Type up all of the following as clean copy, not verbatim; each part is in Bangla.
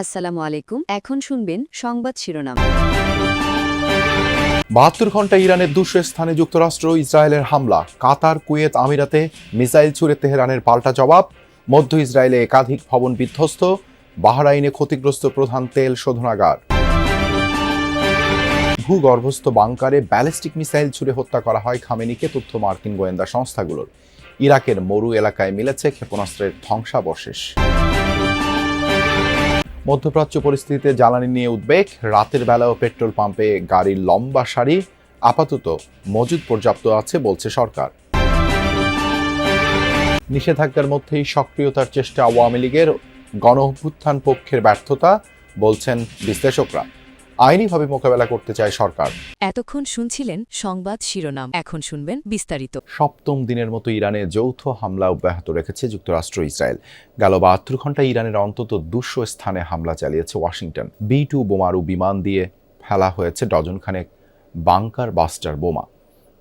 আসসালামু আলাইকুম। এখন শুনবেন সংবাদ শিরোনাম। ৭২ ঘন্টা ইরানের ২০০ স্থানে যুক্তরাষ্ট্র ইসরায়েলের হামলা, কাতার, কুয়েত, আমিরাতে মিসাইল ছুড়ে তেহরানের পাল্টা জবাব, মধ্য ইসরায়েলে একাধিক ভবন বিধ্বস্ত, বাহরাইনে ক্ষতিগ্রস্ত প্রধান তেল শোধনাগার। ভূগর্ভস্থ বাংকারে ব্যালিস্টিক মিসাইল ছুড়ে হত্যা করা হয় খামেনিকে, তথ্য মার্কিন গোয়েন্দা সংস্থাগুলোর। ইরাকের মরু এলাকায় মিলেছে ক্ষেপণাস্ত্রের ধ্বংসাবশেষ। মধ্যপ্রাচ্য পরিস্থিতিতে জ্বালানি নিয়ে উদ্বেগ, রাতের বেলাও পেট্রোল পাম্পে গাড়ির লম্বা সারি, আপাতত মজুদ পর্যাপ্ত আছে বলছে সরকার। নিষেধাজ্ঞার মধ্যেই সক্রিয়তার চেষ্টা আওয়ামী লীগের, গণ অভ্যুত্থান পক্ষের ব্যর্থতা বলছেন বিশ্লেষকরা। আইনিভাবে মোকাবেলা করতে চায় সরকার। এতক্ষণ শুনছিলেন সংবাদ শিরোনাম, এখন শুনবেন বিস্তারিত। সপ্তম দিনের মতো ইরানে যৌথ হামলা অব্যাহত রেখেছে যুক্তরাষ্ট্র ইসরায়েল। গেল ৭২ ঘন্টায় ইরানের অন্তত ২০০ স্থানে হামলা চালিয়েছে ওয়াশিংটন। B-2 বোমারু বিমান দিয়ে ফেলা হয়েছে ডজনখানেক বাংকার বাস্টার বোমা।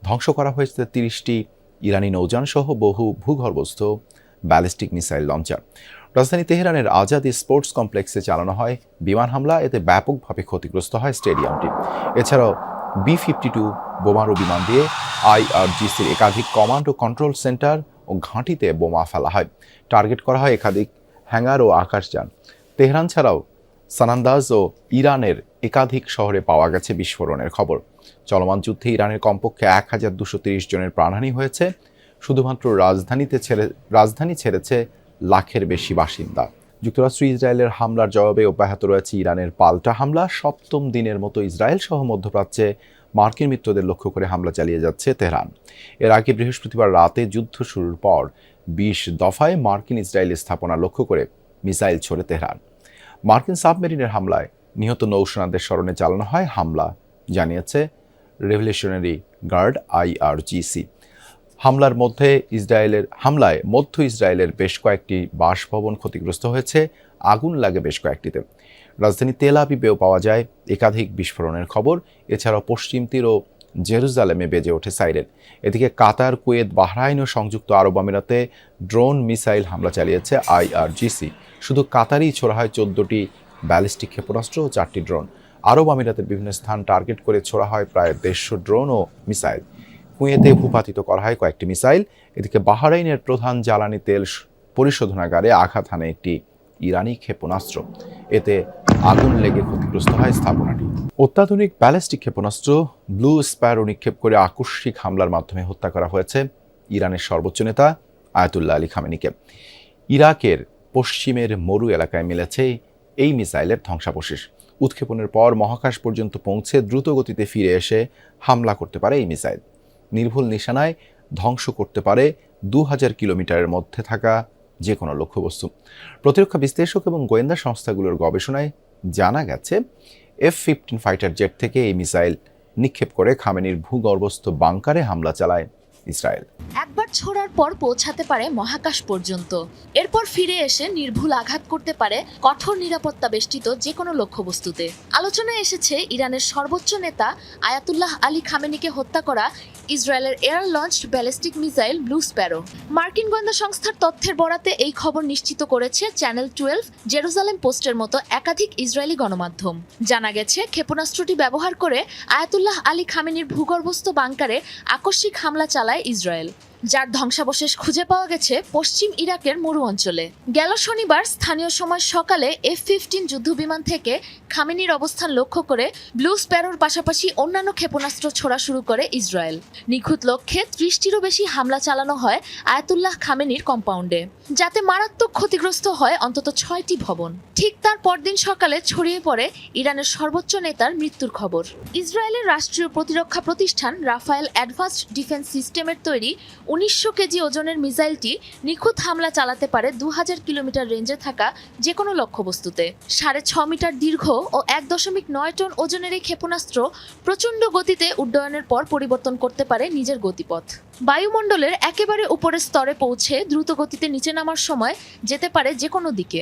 ধ্বংস করা হয়েছে ৩০টি ইরানি নৌযান সহ বহু ভূগর্ভস্থ ব্যালিস্টিক মিসাইল লঞ্চার। রাজধানী তেহরানের আজাদি স্পোর্টস কমপ্লেক্সে চালানো হয় বিমান হামলা, এতে ব্যাপকভাবে ক্ষতিগ্রস্ত হয় স্টেডিয়ামটি। এছাড়াও B-52 বোমারু বিমান দিয়ে IRGCর একাধিক কমান্ড ও কন্ট্রোল সেন্টার ও ঘাঁটিতে বোমা ফেলা হয়। টার্গেট করা হয় একাধিক হ্যাঙ্গার ও আকাশযান। তেহরান ছাড়াও সানান্দাজ ও ইরানের একাধিক শহরে পাওয়া গেছে বিস্ফোরণের খবর। চলমান যুদ্ধে ইরানের কমপক্ষে ১,২৩০ জনের প্রাণহানি হয়েছে। শুধুমাত্র রাজধানী ছেড়েছে লাখের বেশি বাসিন্দা। যুক্তরাষ্ট্র ইসরায়েলের হামলার জবাবে অব্যাহত রয়েছে ইরানের পাল্টা হামলা। সপ্তম দিনের মতো ইসরায়েল সহ মধ্যপ্রাচ্যে মার্কিন মিত্রদের লক্ষ্য করে হামলা চালিয়ে যাচ্ছে তেহরান। এর আগে বৃহস্পতিবার রাতে যুদ্ধ শুরুর পর ২০ দফায় মার্কিন ইসরায়েলি স্থাপনা লক্ষ্য করে মিসাইল ছোড়ে তেহরান। মার্কিন সাবমেরিনের হামলায় নিহত নৌসেনাদের স্মরণে চালানো হয় হামলা, জানিয়েছে রেভলিউশনারি গার্ড IRGC। হামলায় মধ্য ইসরায়েলের বেশ কয়েকটি বাসভবন ক্ষতিগ্রস্ত হয়েছে, আগুন লাগে বেশ কয়েকটিতে। রাজধানী তেল আবিবেও পাওয়া যায় একাধিক বিস্ফোরণের খবর। এছাড়াও পশ্চিম তীর ও জেরুজালেমে বেজে ওঠে সাইরেন। এদিকে কাতার, কুয়েত, বাহরাইন ও সংযুক্ত আরব আমিরাতে ড্রোন মিসাইল হামলা চালিয়েছে IRGC। শুধু কাতারেই ছোড়া হয় 14টি ব্যালিস্টিক ক্ষেপণাস্ত্র ও 4টি ড্রোন। আরব আমিরাতের বিভিন্ন স্থান টার্গেট করে ছোড়া হয় প্রায় 150 ড্রোন ও মিসাইল। কুয়েতে ভূপাতিত করা হয় কয়েকটি মিসাইল। এদিকে বাহরাইনের প্রধান জ্বালানি তেল পরিশোধনাগারে আঘাত হানে একটি ইরানি ক্ষেপণাস্ত্র, এতে আগুন লেগে ক্ষতিগ্রস্ত হয় স্থাপনাটি। অত্যাধুনিক ব্যালিস্টিক ক্ষেপণাস্ত্র ব্লু স্প্যারো নিক্ষেপ করে আকস্মিক হামলার মাধ্যমে হত্যা করা হয়েছে ইরানের সর্বোচ্চ নেতা আয়াতুল্লাহ আলী খামেনিকে। ইরাকের পশ্চিমের মরু এলাকায় মিলেছে এই মিসাইলের ধ্বংসাবশেষ। উৎক্ষেপণের পর মহাকাশ পর্যন্ত পৌঁছে দ্রুত গতিতে ফিরে এসে হামলা করতে পারে এই মিসাইল। নির্ভুল নিশানায় ধ্বংস করতে পারে ২০০০ কিলোমিটারের মধ্যে থাকা যে কোনো লক্ষ্যবস্তু। প্রতিরক্ষা বিশ্লেষক এবং গোয়েন্দা সংস্থাগুলোর গবেষণায় জানা গেছে F-15 ফাইটার জেট থেকে এই মিসাইল নিক্ষেপ করে খামেনির ভূগর্ভস্থ বাংকারে হামলা চালায় ইসরায়েল। একবার ছোড়ার পর পৌঁছাতে পারে মহাকাশ পর্যন্ত, এরপর ফিরে এসে নির্ভুল আঘাত করতে পারে কঠোর নিরাপত্তা বেষ্টিত যে কোনো লক্ষ্যবস্তুতে। আলোচনায় এসেছে ইরানের সর্বোচ্চ নেতা আয়াতুল্লাহ আলী খামেনিকে হত্যা করা ইসরায়েলের air launched ballistic missile blue Sparrow. মার্কিন গোয়েন্দা সংস্থার তথ্যের বরাতে এই খবর নিশ্চিত করেছে চ্যানেল 12, জেরুজালেম পোস্টের মতো একাধিক ইসরায়েলি গণমাধ্যম। জানা গেছে ক্ষেপণাস্ত্রটি ব্যবহার করে আয়াতুল্লাহ আলী খামেনির ভূগর্ভস্থ বাংকারে আকস্মিক হামলা চালায় ইসরায়েল, যার ধ্বংসাবশেষ খুঁজে পাওয়া গেছে পশ্চিম ইরাকের মরু অঞ্চলে। গেল শনিবার স্থানীয় সময় সকালে F-15 যুদ্ধবিমান থেকে খামেনির অবস্থান লক্ষ্য করে ব্লু স্প্যারোর পাশাপাশি অন্যান্য ক্ষেপণাস্ত্র ছোড়া শুরু করে ইসরায়েল। নিখুঁত লক্ষ্যে 30টিরও বেশি হামলা চালানো হয় আয়াতুল্লাহ খামেনির কম্পাউন্ডে, যাতে মারাত্মক ক্ষতিগ্রস্ত হয় অন্তত 6টি ভবন। ঠিক তার পরদিন সকালে ছড়িয়ে পড়ে ইরানের সর্বোচ্চ নেতার মৃত্যুর খবর। ইসরায়েলের রাষ্ট্রীয় প্রতিরক্ষা প্রতিষ্ঠান রাফায়েল অ্যাডভান্সড ডিফেন্স সিস্টেমের তৈরি ১৯০০ কেজি ওজনের মিসাইলটি নিখুঁত হামলা চালাতে পারে ২০০০ কিলোমিটার রেঞ্জে থাকা যে কোনো লক্ষ্যবস্তুতে। ৬.৫ মিটার দীর্ঘ ও ১.৯ টন ওজনের এই ক্ষেপণাস্ত্র প্রচণ্ড গতিতে উড্ডয়নের পর পরিবর্তন করতে পারে নিজের গতিপথ। বায়ুমণ্ডলের একেবারে উপরের স্তরে পৌঁছে দ্রুতগতিতে নিচে নামার সময় যেতে পারে যে কোনো দিকে।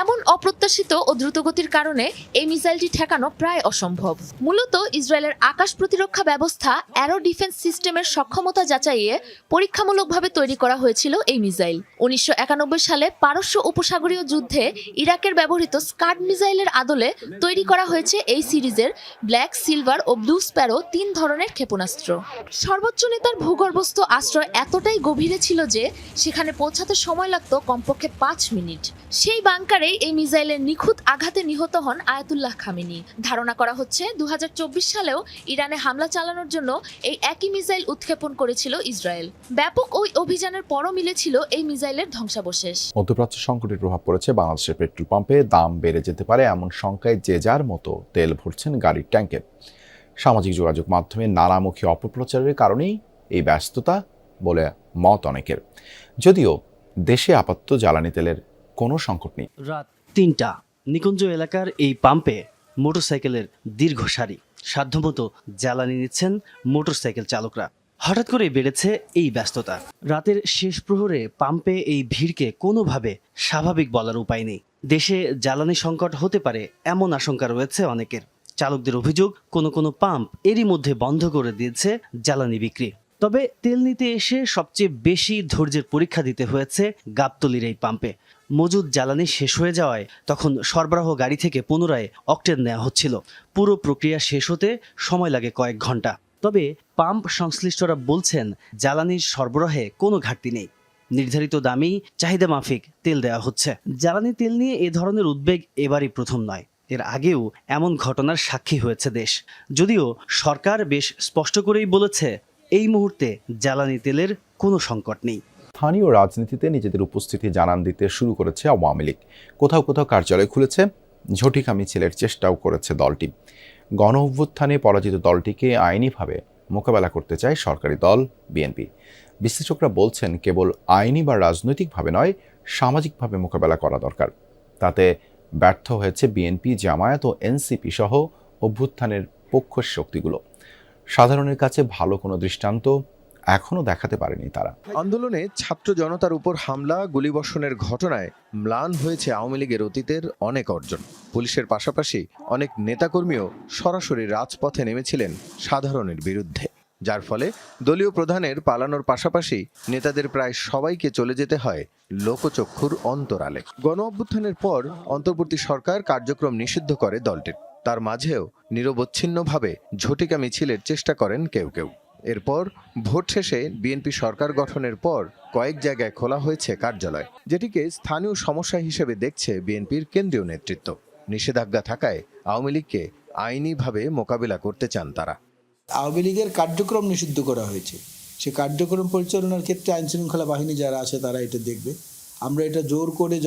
এমন অপ্রত্যাশিত ও দ্রুতগতির কারণে এই মিসাইলটি ঠেকানো প্রায় অসম্ভব। মূলত ইসরায়েলের আকাশ প্রতিরক্ষা ব্যবস্থা অ্যারো ডিফেন্স সিস্টেমের সক্ষমতা যাচাইয়ে পরীক্ষামূলকভাবে তৈরি করা হয়েছিল এই মিসাইল। 1991 সালে পারস্য উপসাগরীয় যুদ্ধে ইরাকের ব্যবহৃত স্কাড মিসাইলের আদলে তৈরি করা হয়েছে এই সিরিজের ব্ল্যাক, সিলভার ও ব্লু স্প্যারো 3 ধরনের ক্ষেপণাস্ত্র। সর্বোচ্চ নেতার ভূগর্ভস্থ আশ্রয় এতটাই গভীরে ছিল যে সেখানে পৌঁছাতে সময় লাগতো কমপক্ষে 5 মিনিট। সেই বাংকারেই এই মিসাইলের নিখুঁত আঘাতে নিহত হন আয়াতুল্লাহ খামেনি। ধারণা করা হচ্ছে 2024 সালেও ইরানে হামলা চালানোর জন্য এই একই মিসাইল উৎক্ষেপণ করেছিল ইসরায়েল। ব্যাপক ওই অভিযানের পরও মিলেছিল এই মিসাইলের ধ্বংসাবশেষ। মধ্যপ্রাচ্য সংকটের প্রভাব পড়েছে বাংলাদেশের পেট্রোল পাম্পে। দাম বেড়ে যেতে পারে এমন শঙ্কায় যে যার মতো তেল ভরছেন গাড়ির ট্যাঙ্কে। সামাজিক যোগাযোগ মাধ্যমে নানামুখী অপপ্রচারের কারণেই এই ব্যস্ততা বলে মত অনেকের। যদিও দেশে আপাতত জ্বালানি তেলের কোনো সংকট নেই। রাত ৩টা, নিকুঞ্জ এলাকার এই পাম্পে মোটরসাইকেলের দীর্ঘ সারি। সাধ্যমতো জ্বালানি নিচ্ছেন মোটরসাইকেল চালকরা। হঠাৎ করে বেড়েছে এই ব্যস্ততা। রাতের শেষ প্রহরে পাম্পে এই ভিড়কে কোনোভাবে স্বাভাবিক বলার উপায় নেই। দেশে জ্বালানি সংকট হতে পারে এমন আশঙ্কা রয়েছে অনেকের। চালকদের অভিযোগ, কোনো পাম্প এরই মধ্যে বন্ধ করে দিয়েছে জ্বালানি বিক্রি। তবে তেল নিতে এসে সবচেয়ে বেশি ধৈর্যের পরীক্ষা দিতে হয়েছে গাবতলীর এই পাম্পে। মজুদ জ্বালানি শেষ হয়ে যাওয়ায় তখন সরবরাহ গাড়ি থেকে পুনরায় অকটেন নেওয়া হচ্ছিল। পুরো প্রক্রিয়া শেষ হতে সময় লাগে কয়েক ঘন্টা। তবে পাম্প সংশ্লিষ্টরা বলছেন জ্বালানির সরবরাহে কোনো ঘাটতি নেই। নির্ধারিত দামেই চাহিদা মাফিক তেল দেওয়া হচ্ছে। জ্বালানি তেল নিয়ে এ ধরনের উদ্বেগ এবারই প্রথম নয়। এর আগেও এমন ঘটনার সাক্ষী হয়েছে দেশ। যদিও সরকার বেশ স্পষ্ট করেই বলেছে এই মুহূর্তে জ্বালানি তেলের কোনো সংকট নেই। স্থানীয় রাজনীতিতে নিজেদের উপস্থিতি জানান দিতে শুরু করেছে আওয়ামী লীগ। কোথাও কোথাও কার্যালয় খুলেছে, ঝটিকা মিছিলের চেষ্টাও করেছে দলটি। গণ অভ্যুত্থানে পরাজিত দলটিকে আইনিভাবে মোকাবেলা করতে চায় সরকারি দল বিএনপি। বিশ্লেষকরা বলছেন কেবল আইনি বা রাজনৈতিকভাবে নয়, সামাজিকভাবে মোকাবেলা করা দরকার। তাতে ব্যর্থ হয়েছে বিএনপি, জামায়াত ও এনসিপি সহ অভ্যুত্থানের পক্ষের শক্তিগুলো। সাধারণের কাছে ভালো কোনো দৃষ্টান্ত এখনো দেখাতে পারেনি তারা। আন্দোলনে ছাত্র জনতার উপর হামলা, গুলিবর্ষণের ঘটনায় ম্লান হয়েছে আওয়ামী লীগের অতীতের অনেক অর্জন। পুলিশের পাশাপাশি অনেক নেতাকর্মীও সরাসরি রাজপথে নেমেছিলেন সাধারণের বিরুদ্ধে, যার ফলে দলীয় প্রধানের পালানোর পাশাপাশি নেতাদের প্রায় সবাইকে চলে যেতে হয় লোকচক্ষুর অন্তরালে। গণ অভ্যুত্থানের পর অন্তর্বর্তী সরকার কার্যক্রম নিষিদ্ধ করে দলটির। তার মাঝেও নিরবচ্ছিন্নভাবে ঝটিকা মিছিলের চেষ্টা করেন কেউ কেউ। এরপর ভোট শেষে বিএনপি সরকার গঠনের পর কয়েক জায়গায় খোলা হয়েছে কার্যালয়, যেটিকে স্থানীয় সমস্যা হিসেবে দেখছে বিএনপির কেন্দ্রীয় নেতৃত্ব। নিষেধাজ্ঞা থাকায় আওয়ামী লীগকে আইনিভাবে মোকাবিলা করতে চান তারা। আওয়ামী লীগের কার্যক্রম নিষিদ্ধ করা হয়েছে। সে কার্যক্রম পরিচালনার ক্ষেত্রে আইনশৃঙ্খলা বাহিনী যারা আছে তারা এটা দেখবে। আমরা এটা জোর করে